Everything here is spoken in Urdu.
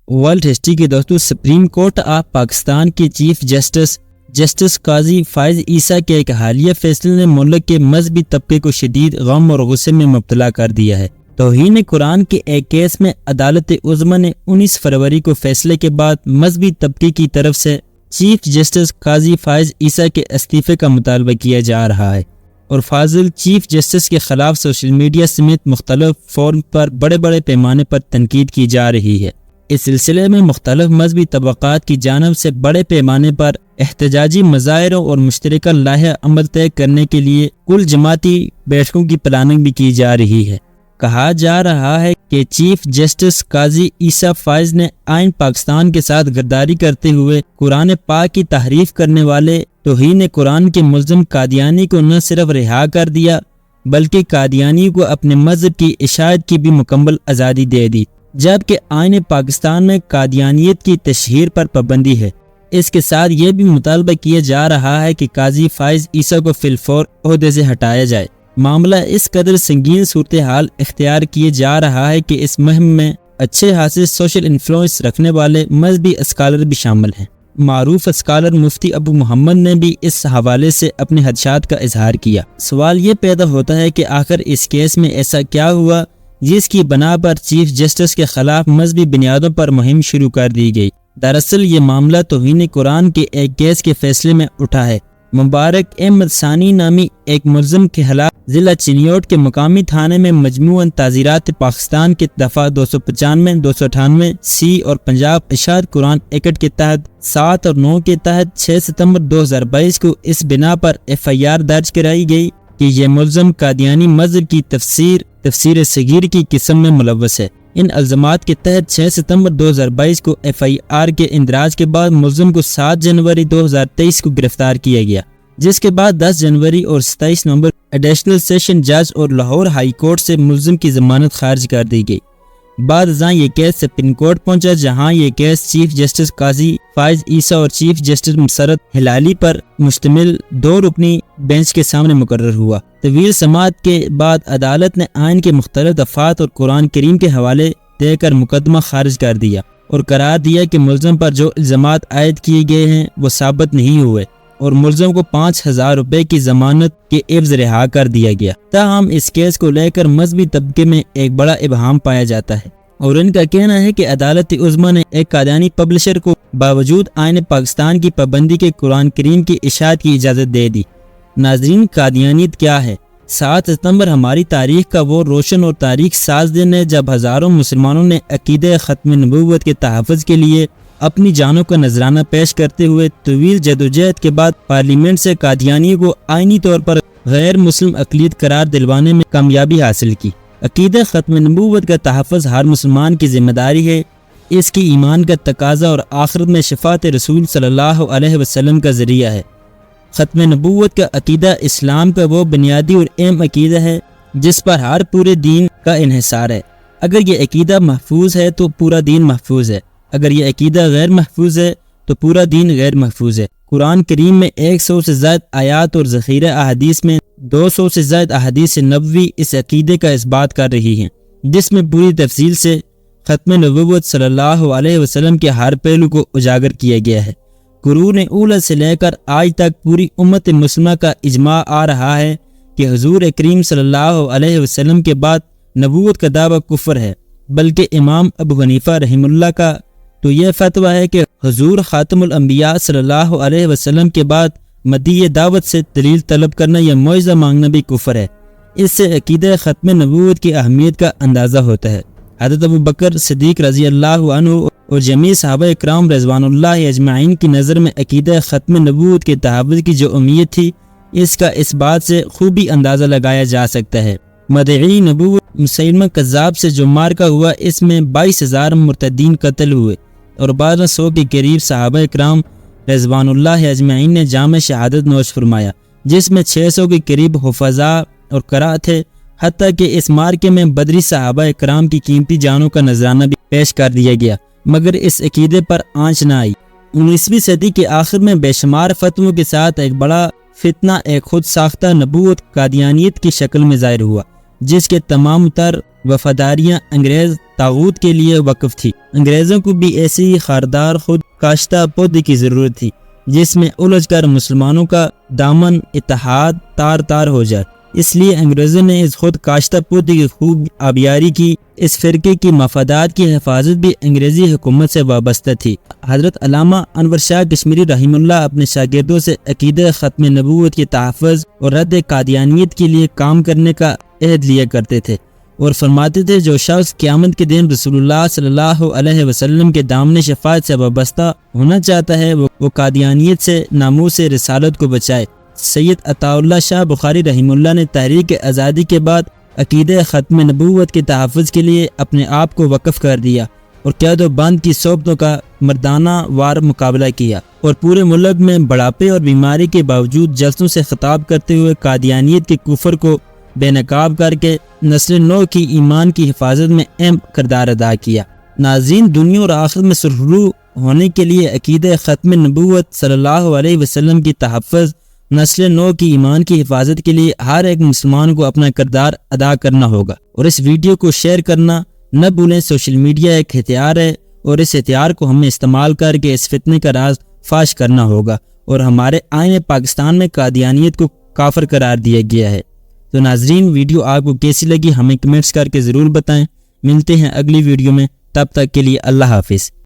ورلڈ ہسٹری کے دوستوں، سپریم کورٹ آف پاکستان کے چیف جسٹس قاضی فائز عیسیٰ کے ایک حالیہ فیصلے نے ملک کے مذہبی طبقے کو شدید غم اور غصے میں مبتلا کر دیا ہے۔ توہین قرآن کے ایک کیس میں عدالت عظمیٰ نے 19 فروری کو فیصلے کے بعد مذہبی طبقے کی طرف سے چیف جسٹس قاضی فائز عیسیٰ کے استعفے کا مطالبہ کیا جا رہا ہے، اور فاضل چیف جسٹس کے خلاف سوشل میڈیا سمیت مختلف فورم پر بڑے پیمانے پر تنقید کی جا رہی ہے۔ اس سلسلے میں مختلف مذہبی طبقات کی جانب سے بڑے پیمانے پر احتجاجی مظاہروں اور مشترکہ لائحہ عمل طے کرنے کے لیے کل جماعتی بیٹھکوں کی پلاننگ بھی کی جا رہی ہے۔ کہا جا رہا ہے کہ چیف جسٹس قاضی عیسیٰ فائز نے آئین پاکستان کے ساتھ غداری کرتے ہوئے قرآن پاک کی تحریف کرنے والے توہین قرآن کے ملزم قادیانی کو نہ صرف رہا کر دیا بلکہ قادیانی کو اپنے مذہب کی اشاعت کی بھی مکمل آزادی دے دی، جبکہ آئین پاکستان میں قادیانیت کی تشہیر پر پابندی ہے۔ اس کے ساتھ یہ بھی مطالبہ کیا جا رہا ہے کہ قاضی فائز عیسیٰ کو فی الفور عہدے سے ہٹایا جائے۔ معاملہ اس قدر سنگین صورتحال اختیار کیے جا رہا ہے کہ اس مہم میں اچھے خاصے سوشل انفلوئنس رکھنے والے مذہبی اسکالر بھی شامل ہیں۔ معروف اسکالر مفتی ابو محمد نے بھی اس حوالے سے اپنے خدشات کا اظہار کیا۔ سوال یہ پیدا ہوتا ہے کہ آخر اس کیس میں ایسا کیا ہوا جس کی بنا پر چیف جسٹس کے خلاف مذہبی بنیادوں پر مہم شروع کر دی گئی؟ دراصل یہ معاملہ توہین قرآن کے ایک کیس کے فیصلے میں اٹھا ہے۔ مبارک احمد ثانی نامی ایک ملزم کے خلاف ضلع چنیوٹ کے مقامی تھانے میں مجموعاً تعزیرات پاکستان کے دفعہ 295، 298 سی اور پنجاب اشاعت قرآن ایکٹ کے تحت 7 اور 9 کے تحت 6 ستمبر 2022 کو اس بنا پر FIR درج کرائی گئی کہ یہ ملزم قادیانی مذہب کی تفسیر صغیر کی قسم میں ملوث ہے۔ ان الزامات کے تحت 6 ستمبر 2022 کو FIR کے اندراج کے بعد ملزم کو 7 جنوری 2023 کو گرفتار کیا گیا، جس کے بعد 10 جنوری اور 27 نومبر ایڈیشنل سیشن جج اور لاہور ہائی کورٹ سے ملزم کی ضمانت خارج کر دی گئی۔ بعد ازاں یہ کیس سپریم کورٹ پہنچا، جہاں یہ کیس چیف جسٹس قاضی فائز عیسیٰ اور چیف جسٹس مسرت ہلالی پر مشتمل 2 رکنی بینچ کے سامنے مقرر ہوا۔ طویل سماعت کے بعد عدالت نے آئین کے مختلف دفعات اور قرآن کریم کے حوالے دے کر مقدمہ خارج کر دیا اور قرار دیا کہ ملزم پر جو الزامات عائد کیے گئے ہیں وہ ثابت نہیں ہوئے، اور ملزم کو 5,000 روپے کی ضمانت کے عوض رہا کر دیا گیا۔ تاہم اس کیس کو لے کر مذہبی طبقے میں ایک بڑا ابہام پایا جاتا ہے، اور ان کا کہنا ہے کہ عدالت عظمیٰ نے ایک قادیانی پبلشر کو باوجود آئین پاکستان کی پابندی کے قرآن کریم کی اشاعت کی اجازت دے دی۔ ناظرین، قادیانیت کیا ہے؟ 7 ستمبر ہماری تاریخ کا وہ روشن اور تاریخ ساز دن ہے جب ہزاروں مسلمانوں نے عقیدہ ختم نبوت کے تحفظ کے لیے اپنی جانوں کا نذرانہ پیش کرتے ہوئے طویل جدوجہد کے بعد پارلیمنٹ سے قادیانیوں کو آئینی طور پر غیر مسلم اقلیت قرار دلوانے میں کامیابی حاصل کی۔ عقیدہ ختم نبوت کا تحفظ ہر مسلمان کی ذمہ داری ہے، اس کی ایمان کا تقاضا اور آخرت میں شفاعت رسول صلی اللہ علیہ وسلم کا ذریعہ ہے۔ ختم نبوت کا عقیدہ اسلام کا وہ بنیادی اور اہم عقیدہ ہے جس پر ہر پورے دین کا انحصار ہے۔ اگر یہ عقیدہ محفوظ ہے تو پورا دین محفوظ ہے، اگر یہ عقیدہ غیر محفوظ ہے تو پورا دین غیر محفوظ ہے۔ قرآن کریم میں 100 سے زائد آیات اور ذخیرہ احادیث میں 200 سے زائد احادیث نبوی اس عقیدے کا اثبات کر رہی ہیں، جس میں پوری تفصیل سے ختم نبوت صلی اللہ علیہ وسلم کے ہر پہلو کو اجاگر کیا گیا ہے۔ قرون اولیٰ سے لے کر آج تک پوری امت مسلمہ کا اجماع آ رہا ہے کہ حضور کریم صلی اللہ علیہ وسلم کے بعد نبوت کا دعویٰ کفر ہے، بلکہ امام ابو حنیفہ رحمہ اللہ کا تو یہ فتویٰ ہے کہ حضور خاتم الانبیاء صلی اللہ علیہ وسلم کے بعد مدعی دعوت سے دلیل طلب کرنا یا معجزہ مانگنا بھی کفر ہے۔ اس سے عقیدہ ختم نبوت کی اہمیت کا اندازہ ہوتا ہے۔ حضرت ابو بکر صدیق رضی اللہ عنہ اور جمیع صحابہ اکرام رضوان اللہ اجمعین کی نظر میں عقیدہ ختم نبوت کے تحفظ کی جو امید تھی، اس کا اس بات سے خوبی اندازہ لگایا جا سکتا ہے۔ مدعی نبوت مسیلمہ کذاب سے جو مارکہ ہوا، اس میں 22,000 مرتدین قتل ہوئے اور 1200 کے قریب صحابہ اکرام رضوان اللہ اجمعین نے جام شہادت نوش فرمایا، جس میں 600 کے قریب حفظاء اور قراء تھے۔ حتیٰ کہ اس مارکے میں بدری صحابہ اکرام کی قیمتی جانوں کا نذرانہ بھی پیش کر دیا گیا، مگر اس عقیدے پر آنچ نہ آئی۔ 19ویں صدی کے آخر میں بے شمار فتووں کے ساتھ ایک بڑا فتنہ ایک خود ساختہ نبوت قادیانیت کی شکل میں ظاہر ہوا، جس کے تمام تر وفاداریاں انگریز طاغوت کے لیے وقف تھی۔ انگریزوں کو بھی ایسی ہی خاردار خود کاشتہ پودے کی ضرورت تھی جس میں الجھ کر مسلمانوں کا دامن اتحاد تار تار ہو جائے۔ اس لیے انگریزوں نے اس خود کاشتہ پودے کی خوب آبیاری کی۔ اس فرقے کی مفادات کی حفاظت بھی انگریزی حکومت سے وابستہ تھی۔ حضرت علامہ انور شاہ کشمیری رحمہ اللہ اپنے شاگردوں سے عقیدہ ختم نبوت کے تحفظ اور رد قادیانیت کے لیے کام کرنے کا عہد لیا کرتے تھے اور فرماتے تھے جو شخص قیامت کے دن رسول اللہ صلی اللہ علیہ وسلم کے دامن شفاعت سے وابستہ ہونا چاہتا ہے وہ قادیانیت سے ناموس رسالت کو بچائے۔ سید عطا اللہ شاہ بخاری رحمہ اللہ نے تحریک آزادی کے بعد عقیدہ ختم نبوت کے تحفظ کے لیے اپنے آپ کو وقف کر دیا اور قید و بند کی صحبتوں کا مردانہ وار مقابلہ کیا اور پورے ملک میں بڑھاپے اور بیماری کے باوجود جلسوں سے خطاب کرتے ہوئے قادیانیت کے کفر کو بے نقاب کر کے نسل نو کی ایمان کی حفاظت میں اہم کردار ادا کیا۔ ناظرین، دنیا اور آخرت میں سرخرو ہونے کے لیے عقیدہ ختم نبوت صلی اللہ علیہ وسلم کی تحفظ، نسل نو کی ایمان کی حفاظت کے لیے ہر ایک مسلمان کو اپنا کردار ادا کرنا ہوگا اور اس ویڈیو کو شیئر کرنا نہ بھولیں۔ سوشل میڈیا ایک ہتھیار ہے اور اس ہتھیار کو ہمیں استعمال کر کے اس فتنے کا راز فاش کرنا ہوگا اور ہمارے آئین پاکستان میں قادیانیت کو کافر قرار دیا گیا ہے۔ تو ناظرین، ویڈیو آپ کو کیسی لگی ہمیں کمنٹس کر کے ضرور بتائیں۔ ملتے ہیں اگلی ویڈیو میں، تب تک کے لیے اللہ حافظ۔